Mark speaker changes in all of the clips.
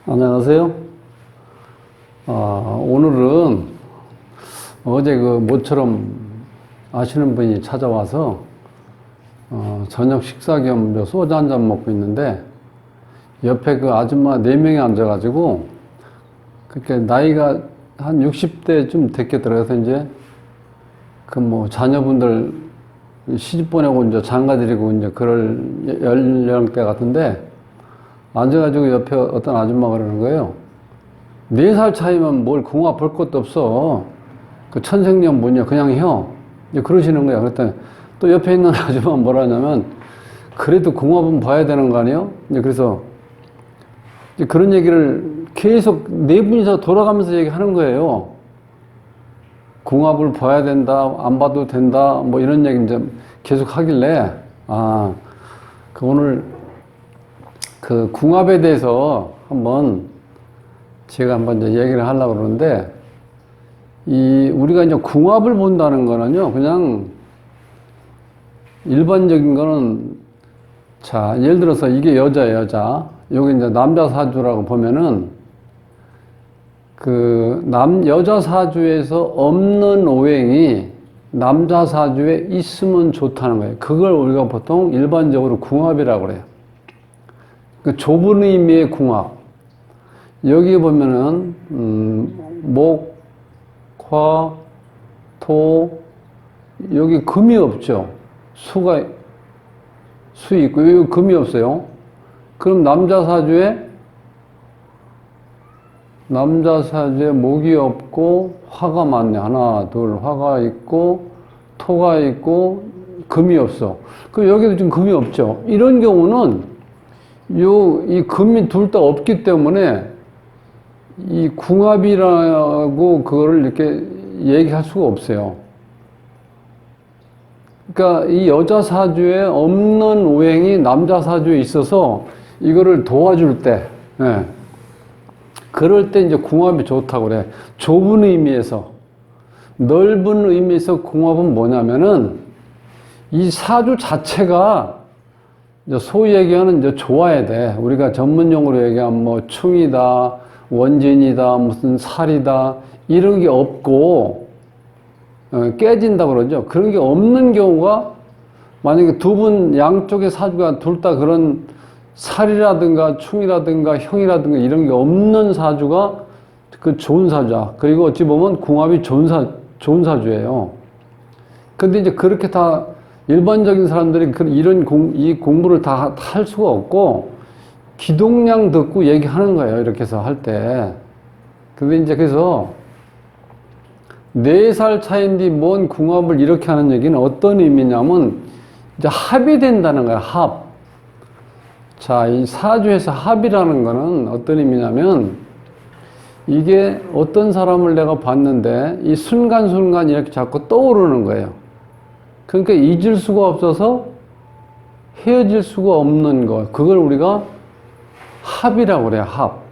Speaker 1: 안녕하세요. 오늘은 어제 그 모처럼 아시는 분이 찾아와서 저녁 식사 겸 소주 한 잔 먹고 있는데 옆에 그 아줌마 4명이 앉아가지고 그렇게 나이가 한 60대쯤 됐겠더라고요. 그래서 이제 그 뭐 자녀분들 시집 보내고 이제 장가 드리고 이제 그럴 연령대 같은데 앉아가지고 옆에 어떤 아줌마가 그러는 거예요. 4살 차이면 뭘 궁합 볼 것도 없어. 그 천생연분이야. 그냥 혀. 이제 그러시는 거야. 그랬더니 또 옆에 있는 아줌마가 뭐라 하냐면 그래도 궁합은 봐야 되는 거 아니에요? 이제 그래서 이제 그런 얘기를 계속 4분이서 돌아가면서 얘기하는 거예요. 궁합을 봐야 된다, 안 봐도 된다, 뭐 이런 얘기 이제 계속 하길래, 그 오늘 그 궁합에 대해서 제가 한번 이제 얘기를 하려고 그러는데, 우리가 이제 궁합을 본다는 거는요, 그냥 일반적인 거는, 자, 예를 들어서 이게 여자예요, 여자. 여기 이제 남자 사주라고 보면은, 여자 사주에서 없는 오행이 남자 사주에 있으면 좋다는 거예요. 그걸 우리가 보통 일반적으로 궁합이라고 그래요. 그 좁은 의미의 궁합. 여기 보면은, 목, 화, 토, 여기 금이 없죠. 수 있고, 여기 금이 없어요. 그럼 남자 사주에 목이 없고, 화가 많네. 하나, 둘, 화가 있고, 토가 있고, 금이 없어. 그럼 여기도 지금 금이 없죠. 이런 경우는 이 금이 둘 다 없기 때문에 이 궁합이라고 그거를 이렇게 얘기할 수가 없어요. 그러니까 이 여자 사주에 없는 오행이 남자 사주에 있어서 이거를 도와줄 때, 그럴 때 이제 궁합이 좋다고 그래. 좁은 의미에서. 넓은 의미에서 궁합은 뭐냐면은 이 사주 자체가 소위 얘기하는 이제 좋아야 돼. 우리가 전문용어로 얘기하면 뭐 충이다, 원진이다, 무슨 살이다, 이런 게 없고, 깨진다 그러죠. 그런 게 없는 경우가 만약에 두 분 양쪽의 사주가 둘 다 그런 살이라든가 충이라든가 형이라든가 이런 게 없는 사주가 그 좋은 사주야. 그리고 어찌 보면 궁합이 좋은 사주예요. 근데 이제 그렇게 다 일반적인 사람들이 이 공부를 다 할 수가 없고, 기동량 듣고 얘기하는 거예요. 이렇게 해서 할 때. 근데 이제 그래서 4살 차이인데 뭔 궁합을 이렇게 하는 얘기는 어떤 의미냐면, 이제 합이 된다는 거야, 합. 자, 이 사주에서 합이라는 거는 어떤 의미냐면, 이게 어떤 사람을 내가 봤는데, 이 순간순간 이렇게 자꾸 떠오르는 거예요. 그러니까 잊을 수가 없어서 헤어질 수가 없는 것. 그걸 우리가 합이라고 그래요, 합.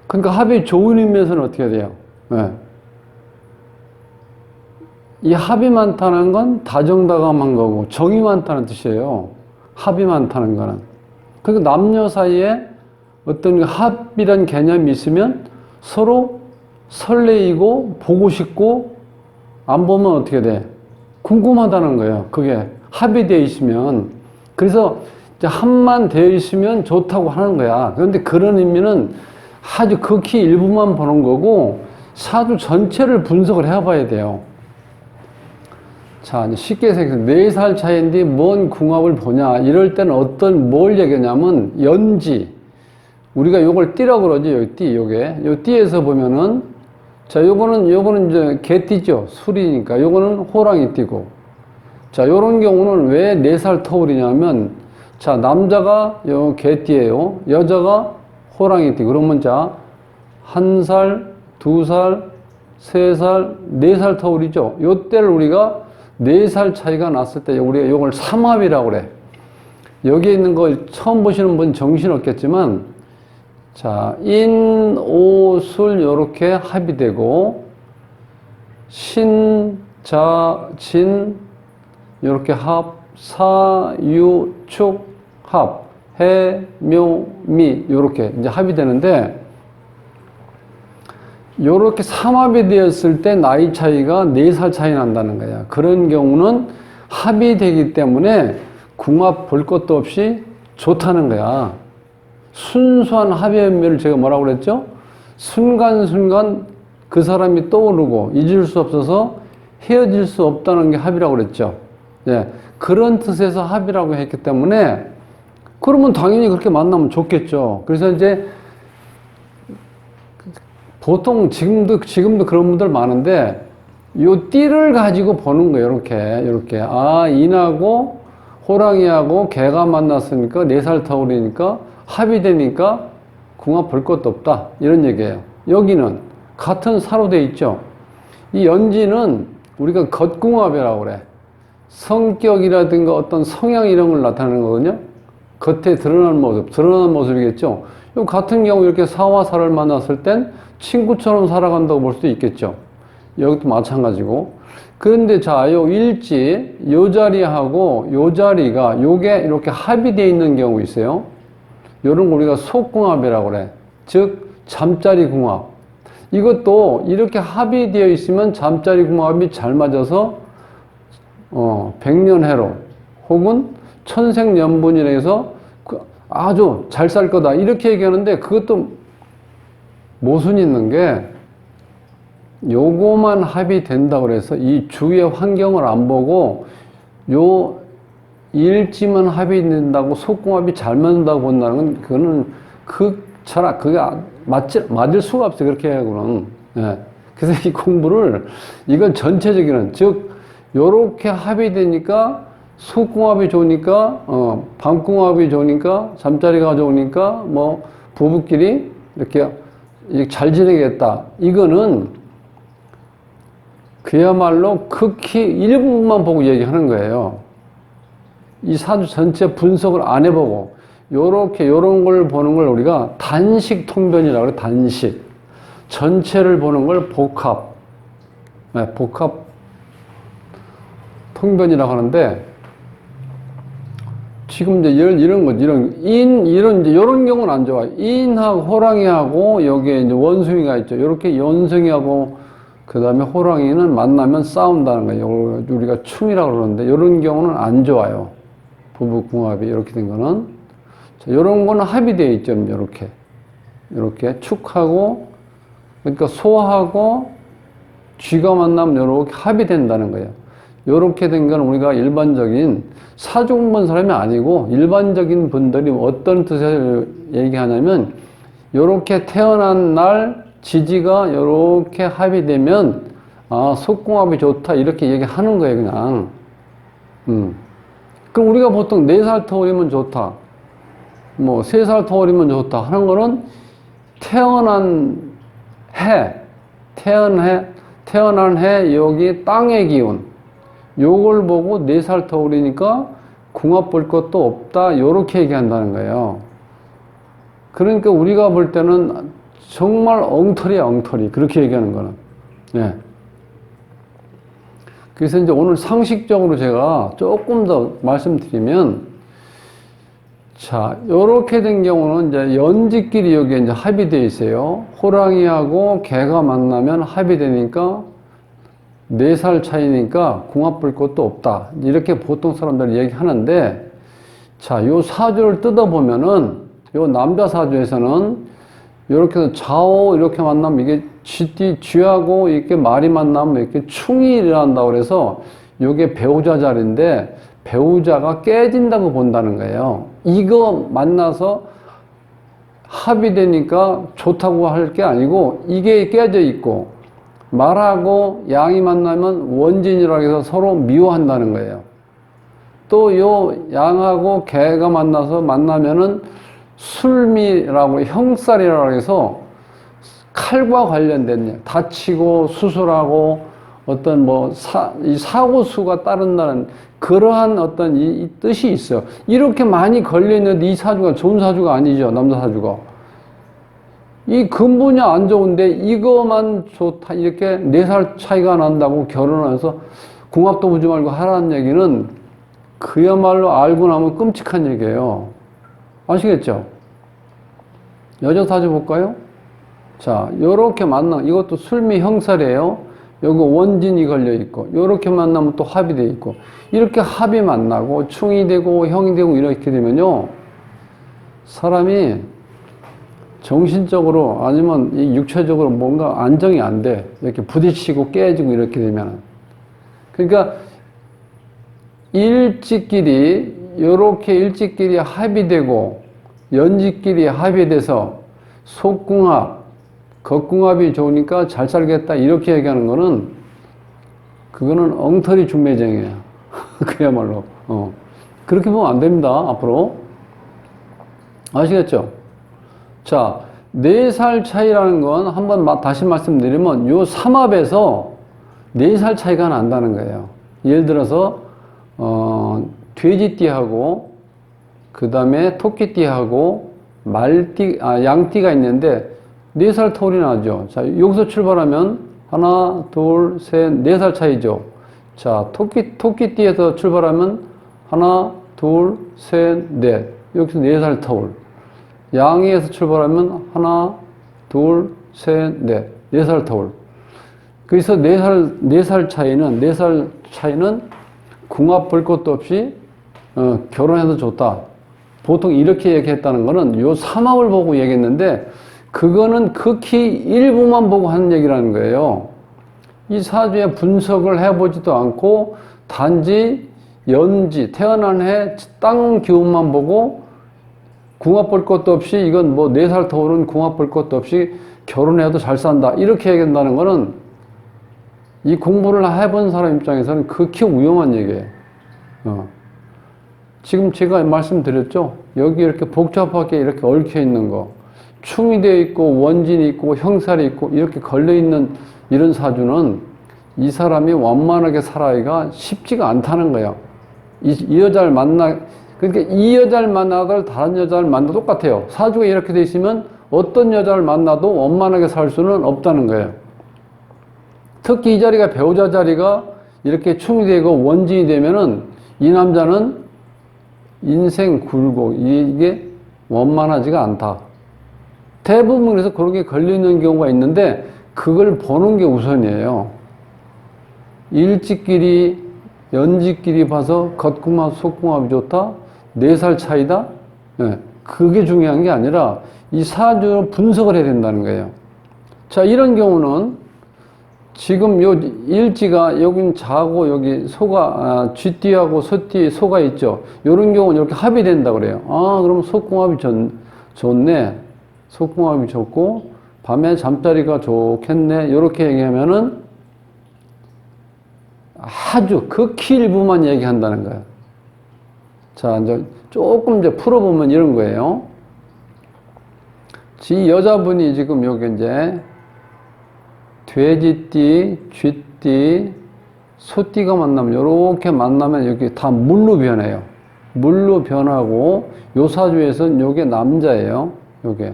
Speaker 1: 그러니까 합이 좋은 의미에서는 어떻게 돼요? 이 합이 많다는 건 다정다감한 거고, 정이 많다는 뜻이에요. 합이 많다는 거는. 그러니까 남녀 사이에 어떤 합이란 개념이 있으면 서로 설레이고, 보고 싶고, 안 보면 어떻게 돼? 궁금하다는 거예요. 그게 합이 되어 있으면. 그래서 이제 합만 되어 있으면 좋다고 하는 거야. 그런데 그런 의미는 아주 극히 일부만 보는 거고, 사주 전체를 분석을 해봐야 돼요. 자, 쉽게 생각해서 4살 차이인데 뭔 궁합을 보냐. 이럴 때는 뭘 얘기하냐면, 연지. 우리가 요걸 띠라고 그러죠. 여기 띠, 요 띠에서 보면은, 자, 요거는 이제 개띠죠. 술이니까. 요거는 호랑이 띠고. 자, 요런 경우는 왜 4살 터울이냐면, 자, 남자가 요 개띠예요. 여자가 호랑이 띠. 그러면 자, 1살, 2살, 3살, 4살 터울이죠. 요 때를 우리가 4살 차이가 났을 때 우리가 요걸 삼합이라고 그래. 여기에 있는 거 처음 보시는 분 정신 없겠지만, 자, 인, 오, 술, 요렇게 합이 되고, 신, 자, 진, 요렇게 합, 사, 유, 축, 합, 해, 묘, 미, 요렇게 이제 합이 되는데, 요렇게 삼합이 되었을 때 나이 차이가 4살 차이 난다는 거야. 그런 경우는 합이 되기 때문에 궁합 볼 것도 없이 좋다는 거야. 순수한 합의 연묘를 제가 뭐라고 그랬죠? 순간순간 그 사람이 떠오르고 잊을 수 없어서 헤어질 수 없다는 게 합이라고 그랬죠. 예, 그런 뜻에서 합이라고 했기 때문에 그러면 당연히 그렇게 만나면 좋겠죠. 그래서 이제 보통 지금도 그런 분들 많은데 요 띠를 가지고 보는 거예요. 이렇게. 아, 인하고 호랑이하고 개가 만났으니까 4살 터울이니까 합이 되니까 궁합 볼 것도 없다. 이런 얘기예요. 여기는 같은 사로 돼 있죠. 이 연지는 우리가 겉궁합이라고 그래. 성격이라든가 어떤 성향 이런 걸 나타내는 거거든요. 겉에 드러나는 모습이겠죠. 요 같은 경우 이렇게 사와 사를 만났을 땐 친구처럼 살아간다고 볼 수도 있겠죠. 여기도 마찬가지고. 그런데 자, 요 일지, 요 자리하고 요 자리가 요게 이렇게 합이 되어 있는 경우 있어요. 요런 거 우리가 속궁합이라고 그래. 즉, 잠자리 궁합. 이것도 이렇게 합이 되어 있으면 잠자리 궁합이 잘 맞아서, 백년해로 혹은 천생연분이라 해서 아주 잘 살 거다. 이렇게 얘기하는데 그것도 모순이 있는 게 요거만 합이 된다고 그래서 이 주위의 환경을 안 보고 요 일지만 합이 된다고 속궁합이 잘 맞는다고 본다는 건 그거는 그게 맞을 수가 없어요. 그렇게 하고는. 예. 그래서 이 공부를 이건 전체적인 즉 요렇게 합이 되니까 속궁합이 좋으니까 밤궁합이 좋으니까 잠자리가 좋으니까 뭐 부부끼리 이렇게 잘 지내겠다. 이거는 그야말로 극히 일부분만 보고 얘기하는 거예요. 이 사주 전체 분석을 안 해보고 요런 걸 보는 걸 우리가 단식 통변이라고 그래. 단식. 전체를 보는 걸 복합. 네, 복합 통변이라고 하는데 지금 이제 이런 경우는 안 좋아. 인하고 호랑이하고 여기에 이제 원숭이가 있죠. 이렇게 원숭이하고 그 다음에 호랑이는 만나면 싸운다는 거예요. 우리가 충이라고 그러는데 이런 경우는 안 좋아요. 부부궁합이 이렇게 된 거는. 자, 이런 거는 합이 되어 있죠. 이렇게 축하고 그러니까 소하고 쥐가 만나면 이렇게 합이 된다는 거예요. 이렇게 된 건 우리가 일반적인 사주 공부한 사람이 아니고 일반적인 분들이 어떤 뜻을 얘기하냐면 이렇게 태어난 날 지지가 이렇게 합이 되면 아 속궁합이 좋다 이렇게 얘기하는 거예요. 그냥 그럼 우리가 보통 4살 터울이면 좋다 뭐 3살 터울이면 좋다 하는 거는 태어난 해 여기 땅의 기운 요걸 보고 4살 터울이니까 궁합 볼 것도 없다 요렇게 얘기한다는 거예요. 그러니까 우리가 볼 때는 정말 엉터리야 엉터리 그렇게 얘기하는 거는. 예. 그래서 이제 오늘 상식적으로 제가 조금 더 말씀드리면 자 요렇게 된 경우는 이제 연지끼리 여기에 이제 합이 되어 있어요. 호랑이하고 개가 만나면 합이 되니까 4살 차이니까 궁합 볼 것도 없다. 이렇게 보통 사람들이 얘기하는데, 자, 요 사주를 뜯어보면은, 요 남자 사주에서는, 이렇게 좌우 이렇게 만나면 이게 쥐하고 이렇게 말이 만나면 이렇게 충이 일어난다고 그래서, 요게 배우자 자리인데, 배우자가 깨진다고 본다는 거예요. 이거 만나서 합이 되니까 좋다고 할 게 아니고, 이게 깨져 있고, 말하고 양이 만나면 원진이라고 해서 서로 미워한다는 거예요. 또 요 양하고 개가 만나면은 술미라고 형살이라고 해서 칼과 관련된 다치고 수술하고 어떤 뭐 이 사고수가 따른다는 그러한 어떤 이 뜻이 있어요. 이렇게 많이 걸려있는데 이 사주가 좋은 사주가 아니죠. 남자 사주가. 이 근본이 안 좋은데 이거만 좋다 이렇게 4살 차이가 난다고 결혼해서 궁합도 보지 말고 하라는 얘기는 그야말로 알고 나면 끔찍한 얘기예요. 아시겠죠? 여자 사주 볼까요? 자, 요렇게 이것도 술미 형살이에요. 요거 원진이 걸려 있고, 요렇게 만나면 또 합이 돼 있고, 이렇게 합이 만나고, 충이 되고, 형이 되고, 이렇게 되면요, 사람이 정신적으로 아니면 이 육체적으로 뭔가 안정이 안 돼. 이렇게 부딪히고 깨지고 이렇게 되면. 그러니까, 요렇게 일지끼리 합이 되고, 연지끼리 합이 돼서, 속궁합, 겉궁합이 좋으니까 잘 살겠다 이렇게 얘기하는 거는 그거는 엉터리 중매쟁이에요. 그야말로 그렇게 보면 안 됩니다. 앞으로 아시겠죠? 자, 4살 차이라는 건 한번 다시 말씀드리면 요 삼합에서 4살 차이가 난다는 거예요. 예를 들어서 돼지띠하고 그 다음에 토끼띠하고 양띠가 있는데 4살 터울이 나죠. 자, 여기서 출발하면 하나, 둘, 셋, 4살 차이죠. 자, 토끼띠에서 출발하면 하나, 둘, 셋, 넷. 여기서 4살 터울. 양이에서 출발하면 하나, 둘, 셋, 넷. 4살 터울. 그래서 4살 차이는 궁합 볼 것도 없이 결혼해도 좋다. 보통 이렇게 얘기했다는 거는 요 삼합을 보고 얘기했는데 그거는 극히 일부만 보고 하는 얘기라는 거예요. 이 사주의 분석을 해보지도 않고 단지 연지, 태어난 해 땅 기운만 보고 궁합 볼 것도 없이 이건 뭐 4살 터울은 궁합 볼 것도 없이 결혼해도 잘 산다. 이렇게 얘기한다는 거는 이 공부를 해본 사람 입장에서는 극히 위험한 얘기예요. 지금 제가 말씀드렸죠? 여기 이렇게 복잡하게 이렇게 얽혀 있는 거. 충이 되어 있고 원진이 있고 형살이 있고 이렇게 걸려있는 이런 사주는 이 사람이 완만하게 살아가기가 쉽지가 않다는 거예요. 이 여자를 그러니까 이 여자를 만나도 다른 여자를 만나도 똑같아요. 사주가 이렇게 돼 있으면 어떤 여자를 만나도 원만하게 살 수는 없다는 거예요. 특히 이 자리가 배우자 자리가 이렇게 충이 되고 원진이 되면은 이 남자는 인생 굴곡, 이게 원만하지가 않다. 대부분 그래서 그런 게 걸려있는 경우가 있는데 그걸 보는 게 우선이에요. 일지끼리 연지끼리 봐서 겉궁합 속궁합이 좋다? 4살 차이다? 네, 그게 중요한 게 아니라 이 사주를 분석을 해야 된다는 거예요. 자, 이런 경우는 지금 요 일지가 여긴 자고 여기 쥐띠하고 소띠 소가 있죠. 이런 경우는 이렇게 합이 된다 그래요. 아, 그럼 속궁합이 좋네. 속궁합이 좋고 밤에 잠자리가 좋겠네. 이렇게 얘기하면은 아주 극히 일부만 얘기한다는 거예요. 자, 이제 조금 이제 풀어보면 이런 거예요. 이 여자분이 지금 여기 이제 돼지띠, 쥐띠, 소띠가 만나면 이렇게 만나면 여기 다 물로 변해요. 물로 변하고 요 사주에서는 요게 남자예요. 요게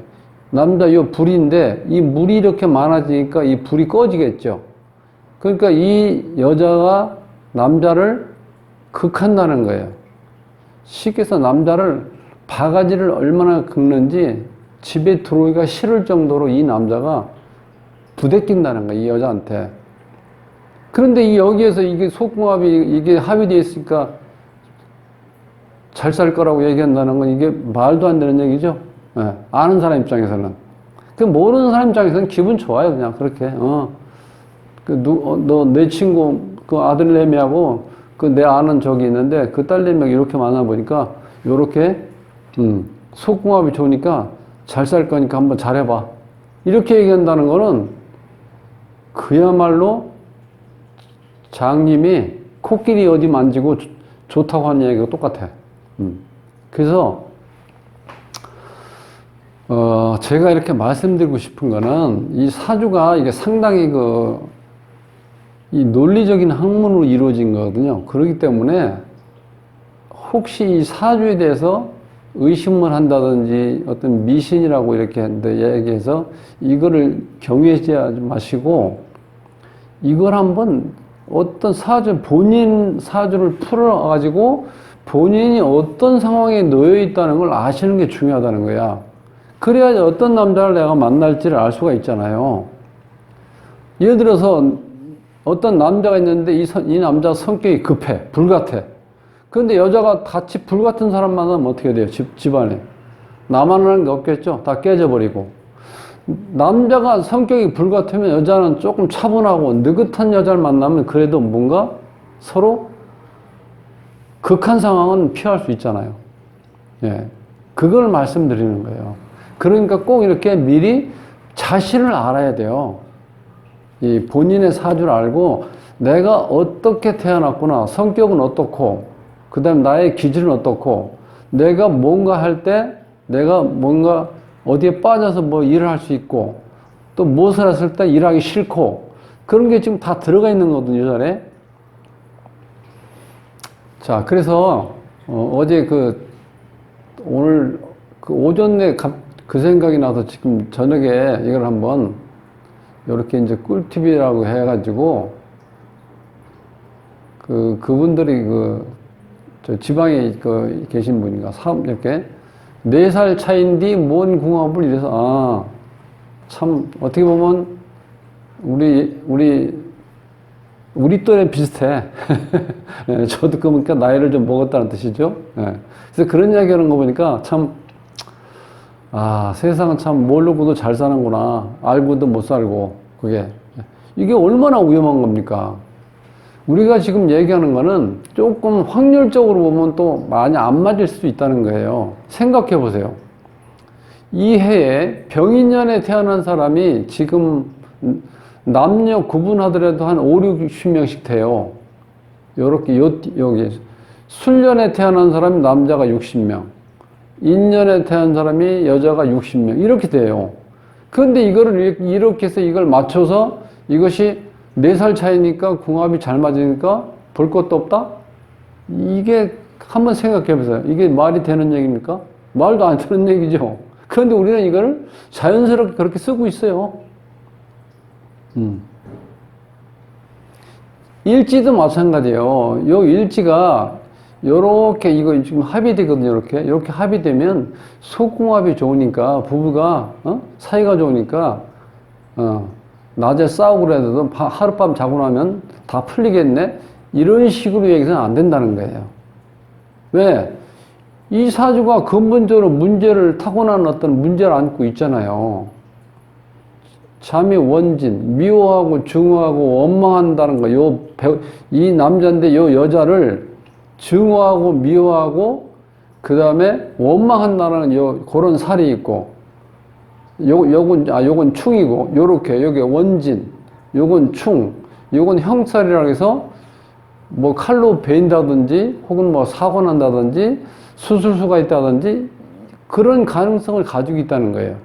Speaker 1: 남자 요 불인데 이 물이 이렇게 많아지니까 이 불이 꺼지겠죠. 그러니까 이 여자가 남자를 극한다는 거예요. 쉽게 해서 남자를 바가지를 얼마나 긁는지 집에 들어오기가 싫을 정도로 이 남자가 부대낀다는 거예요. 이 여자한테. 그런데 여기에서 이게 속궁합이 이게 합의되어 있으니까 잘 살 거라고 얘기한다는 건 이게 말도 안 되는 얘기죠. 네. 아는 사람 입장에서는. 그 모르는 사람 입장에서는 기분 좋아요. 그냥 그렇게. 너 내 친구 그 아들내미하고 그 내 아는 적이 있는데 그 딸내미하고 이렇게 만나보니까 요렇게 속궁합이 좋으니까 잘 살 거니까 한번 잘해봐. 이렇게 얘기한다는 거는 그야말로 장님이 코끼리 어디 만지고 좋다고 하는 얘기가 똑같아. 그래서 제가 이렇게 말씀드리고 싶은 거는 이 사주가 이게 상당히 이 논리적인 학문으로 이루어진 거거든요. 그렇기 때문에 혹시 이 사주에 대해서 의심을 한다든지 어떤 미신이라고 이렇게 얘기해서 이거를 경외하지 마시고 이걸 한번 어떤 본인 사주를 풀어가지고 본인이 어떤 상황에 놓여 있다는 걸 아시는 게 중요하다는 거야. 그래야 어떤 남자를 내가 만날지를 알 수가 있잖아요. 예를 들어서 어떤 남자가 있는데 이 남자 성격이 급해, 불같아. 그런데 여자가 같이 불같은 사람 만나면 어떻게 돼요? 집안에. 나만 하는 게 없겠죠? 다 깨져버리고. 남자가 성격이 불같으면 여자는 조금 차분하고 느긋한 여자를 만나면 그래도 뭔가 서로 극한 상황은 피할 수 있잖아요. 예. 그걸 말씀드리는 거예요. 그러니까 꼭 이렇게 미리 자신을 알아야 돼요. 이 본인의 사주를 알고 내가 어떻게 태어났구나. 성격은 어떻고, 그 다음에 나의 기질은 어떻고, 내가 뭔가 할 때 내가 뭔가 어디에 빠져서 뭐 일을 할 수 있고, 또 무엇을 했을 때 일하기 싫고, 그런 게 지금 다 들어가 있는 거거든요, 전에. 자, 그래서, 어제 오늘 오전에 그 생각이 나서 지금 저녁에 이걸 한번, 요렇게 이제 꿀팁이라고 해가지고, 그분들이 저 지방에 계신 분인가, 이렇게, 4살 차인디 뭔 궁합을 이래서, 참, 어떻게 보면, 우리 또래 비슷해. 예, 저도 그러니까 나이를 좀 먹었다는 뜻이죠. 예. 그래서 그런 이야기 하는 거 보니까 참, 세상은 참 모르고도 잘 사는구나. 알고도 못 살고, 그게. 이게 얼마나 위험한 겁니까? 우리가 지금 얘기하는 거는 조금 확률적으로 보면 또 많이 안 맞을 수도 있다는 거예요. 생각해 보세요. 이 해에 병인년에 태어난 사람이 지금 남녀 구분하더라도 한 5, 60명씩 돼요. 요렇게, 여기. 술년에 태어난 사람이 남자가 60명. 인년에 태어난 사람이 여자가 60명. 이렇게 돼요. 그런데 이거를 이렇게 해서 이걸 맞춰서 이것이 4살 차이니까 궁합이 잘 맞으니까 볼 것도 없다? 이게 한번 생각해 보세요. 이게 말이 되는 얘기입니까? 말도 안 되는 얘기죠. 그런데 우리는 이걸 자연스럽게 그렇게 쓰고 있어요. 일지도 마찬가지예요. 요 일지가 요렇게 이거 지금 합의되거든요. 이렇게 합의되면 소궁합이 좋으니까 부부가 사이가 좋으니까 낮에 싸우고 그래도 하룻밤 자고 나면 다 풀리겠네. 이런 식으로 얘기해서는 안 된다는 거예요. 왜? 이 사주가 근본적으로 문제를 타고난 어떤 문제를 안고 있잖아요. 잠이 원진, 미워하고 증오하고 원망한다는 거. 이 남자인데 요 여자를 증오하고 미워하고 그 다음에 원망한다는 그런 살이 있고, 요건 충이고, 요렇게 여기 원진, 요건 충, 요건 형살이라고 해서 뭐 칼로 베인다든지 혹은 뭐 사고 난다든지 수술수가 있다든지 그런 가능성을 가지고 있다는 거예요.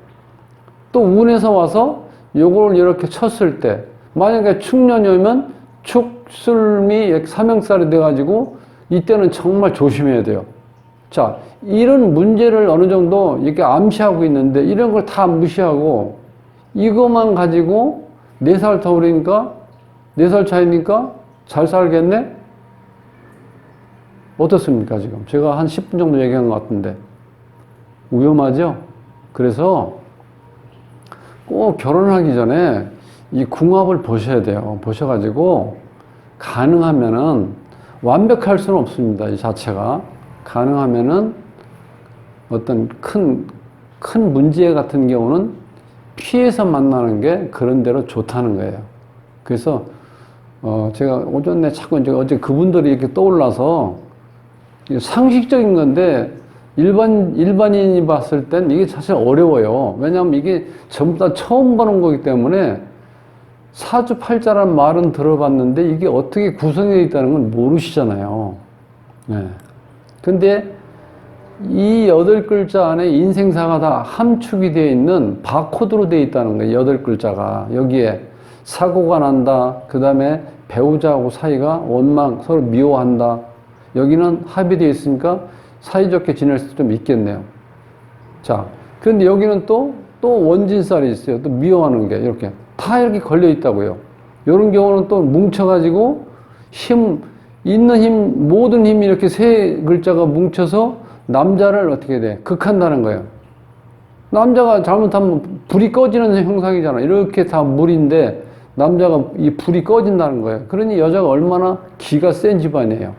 Speaker 1: 또 운에서 와서 요걸 이렇게 쳤을 때 만약에 축년이 오면 축술미 삼형살이 돼가지고 이때는 정말 조심해야 돼요. 자, 이런 문제를 어느 정도 이렇게 암시하고 있는데 이런 걸 다 무시하고 이것만 가지고 4살 터울이니까 4살 차이니까 잘 살겠네? 어떻습니까, 지금? 제가 한 10분 정도 얘기한 것 같은데. 위험하죠? 그래서 꼭 결혼하기 전에 이 궁합을 보셔야 돼요. 보셔가지고 가능하면은 완벽할 수는 없습니다. 이 자체가. 가능하면은 어떤 큰 문제 같은 경우는 피해서 만나는 게 그런 대로 좋다는 거예요. 그래서, 제가 오전에 자꾸 이제 어제 그분들이 이렇게 떠올라서 상식적인 건데 일반인이 봤을 땐 이게 사실 어려워요. 왜냐하면 이게 전부 다 처음 보는 거기 때문에 사주팔자란 말은 들어봤는데 이게 어떻게 구성되어 있다는 건 모르시잖아요. 네. 근데 이 8글자 안에 인생사가 다 함축이 되어 있는 바코드로 되어 있다는 거예요. 8글자가. 여기에 사고가 난다. 그 다음에 배우자하고 사이가 원망, 서로 미워한다. 여기는 합의되어 있으니까 사이좋게 지낼 수도 좀 있겠네요. 자, 그런데 여기는 또 원진살이 있어요. 또 미워하는 게 이렇게 다 이렇게 걸려 있다고요. 이런 경우는 또 뭉쳐가지고 있는 힘, 모든 힘이 이렇게 3글자가 뭉쳐서 남자를 어떻게 돼? 극한다는 거예요. 남자가 잘못하면 불이 꺼지는 형상이잖아. 이렇게 다 물인데 남자가 이 불이 꺼진다는 거예요. 그러니 여자가 얼마나 기가 센 집안이에요.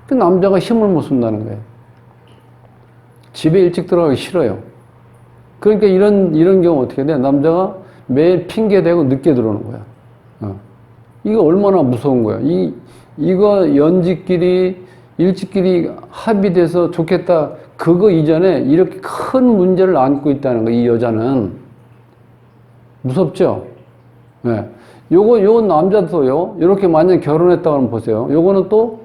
Speaker 1: 그 남자가 힘을 못 쓴다는 거예요. 집에 일찍 들어가기 싫어요. 그러니까 이런 경우 어떻게 돼? 남자가 매일 핑계대고 늦게 들어오는 거야. 이거 얼마나 무서운 거야. 이거 연지끼리, 일지끼리 합의돼서 좋겠다. 그거 이전에 이렇게 큰 문제를 안고 있다는 거, 이 여자는. 무섭죠? 네. 요 남자도요, 이렇게 만약 결혼했다고 하면 보세요. 요거는 또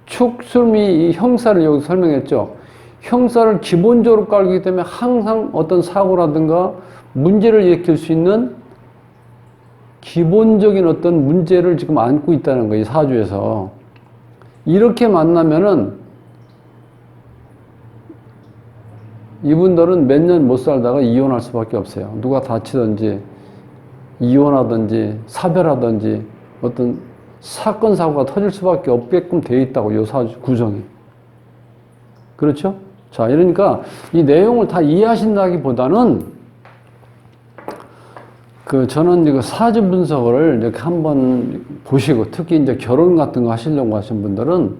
Speaker 1: 축술미 형사를 여기 설명했죠. 형사를 기본적으로 깔기 때문에 항상 어떤 사고라든가 문제를 일으킬 수 있는 기본적인 어떤 문제를 지금 안고 있다는 거예요, 이 사주에서. 이렇게 만나면은 이분들은 몇 년 못 살다가 이혼할 수밖에 없어요. 누가 다치든지, 이혼하든지, 사별하든지, 어떤 사건, 사고가 터질 수밖에 없게끔 되어 있다고, 요 사주 구성이. 그렇죠? 자, 이러니까 이 내용을 다 이해하신다기보다는 저는 이거 사주 분석을 이렇게 한번 보시고, 특히 이제 결혼 같은 거 하시려고 하신 분들은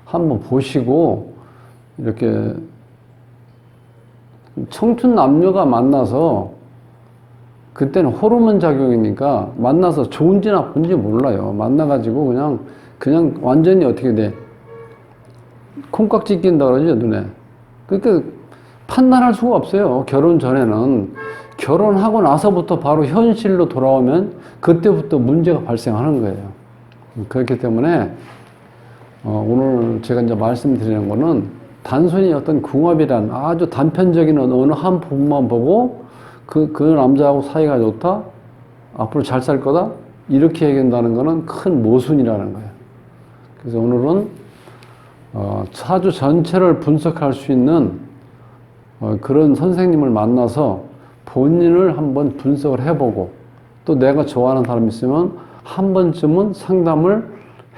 Speaker 1: 한번 보시고, 이렇게 청춘 남녀가 만나서, 그때는 호르몬 작용이니까 만나서 좋은지 나쁜지 몰라요. 만나가지고 그냥 완전히 어떻게 돼? 콩깍지 낀다 그러죠, 눈에. 그러니까 판단할 수가 없어요. 결혼 전에는. 결혼하고 나서부터 바로 현실로 돌아오면 그때부터 문제가 발생하는 거예요. 그렇기 때문에 오늘 제가 이제 말씀드리는 거는 단순히 어떤 궁합이란 아주 단편적인 어느 한 부분만 보고 그 남자하고 사이가 좋다, 앞으로 잘 살 거다, 이렇게 얘기한다는 거는 큰 모순이라는 거예요. 그래서 오늘은 사주 전체를 분석할 수 있는 그런 선생님을 만나서 본인을 한번 분석을 해보고, 또 내가 좋아하는 사람 있으면 한 번쯤은 상담을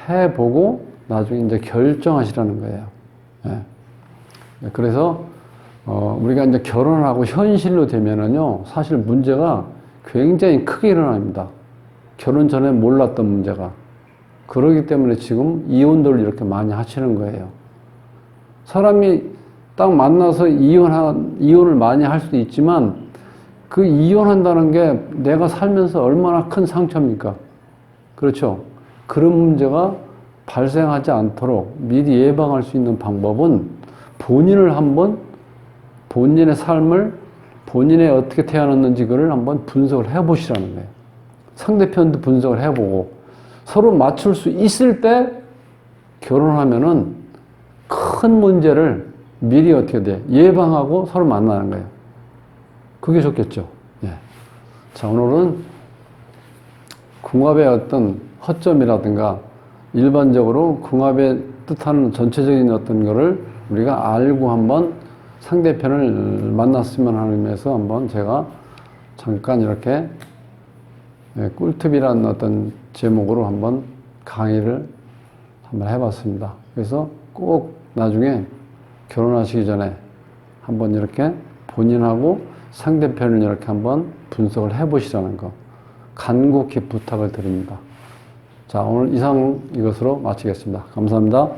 Speaker 1: 해보고 나중에 이제 결정하시라는 거예요. 예. 그래서 우리가 이제 결혼을 하고 현실로 되면은요, 사실 문제가 굉장히 크게 일어납니다. 결혼 전에 몰랐던 문제가. 그러기 때문에 지금 이혼들을 이렇게 많이 하시는 거예요. 사람이 딱 만나서 이혼을 많이 할 수도 있지만, 그 이혼한다는 게 내가 살면서 얼마나 큰 상처입니까? 그렇죠? 그런 문제가 발생하지 않도록 미리 예방할 수 있는 방법은 본인을 한번, 본인의 삶을, 본인이 어떻게 태어났는지 그걸 한번 분석을 해보시라는 거예요. 상대편도 분석을 해보고 서로 맞출 수 있을 때 결혼하면은 큰 문제를 미리 어떻게 돼? 예방하고 서로 만나는 거예요. 그게 좋겠죠. 예. 자, 오늘은 궁합의 어떤 허점이라든가 일반적으로 궁합의 뜻하는 전체적인 어떤 거를 우리가 알고 한번 상대편을 만났으면 하는 의미에서 한번 제가 잠깐 이렇게 꿀팁이라는 어떤 제목으로 한번 강의를 한번 해봤습니다. 그래서 꼭 나중에 결혼하시기 전에 한번 이렇게 본인하고 상대편을 이렇게 한번 분석을 해보시라는 거 간곡히 부탁을 드립니다. 자, 오늘 이상 이것으로 마치겠습니다. 감사합니다.